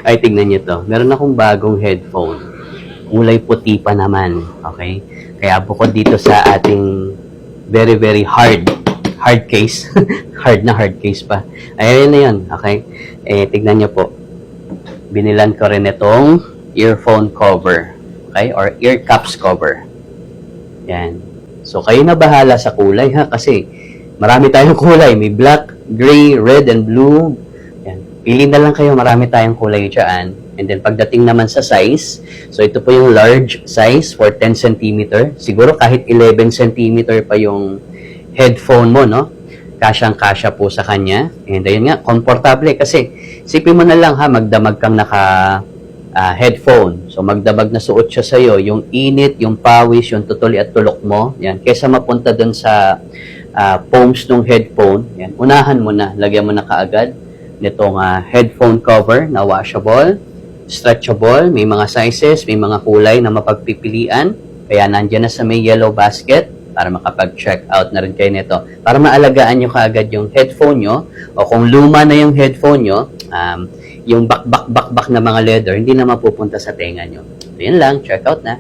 Ay, tignan nyo to. Meron akong bagong headphone. Kulay puti pa naman. Okay? Kaya bukod dito sa ating very, very hard case. hard case pa. Ayun na yun. Okay? Tignan nyo po. Binilan ko rin itong earphone cover. Okay? Or ear caps cover. Yan. So, kayo na bahala sa kulay ha. Kasi, marami tayong kulay. May black, gray, red, and blue. Yan. Pili na lang kayo. Marami tayong kulay dyan. And then, pagdating naman sa size, so ito po yung large size for 10 cm. Siguro kahit 11 cm pa yung headphone mo, no? Kasyang-kasya po sa kanya. And ayun nga, komportable. Kasi, sipin mo na lang ha, magdamag kang headphone. So, magdamag na suot siya sa'yo. Yung init, yung pawis, yung tutuli at tulok mo. Yan. Kesa mapunta dun sa foams ng headphone. Yan. Unahan mo na. Lagyan mo na kaagad nitong headphone cover na washable, stretchable, may mga sizes, may mga kulay na mapagpipilian. Kaya nandyan na sa may yellow basket para makapag-check out na rin kayo nito. Para maalagaan nyo kaagad yung headphone nyo o kung luma na yung headphone nyo, yung back na mga leather, hindi na mapupunta sa tenga nyo. So, yun lang. Check out na.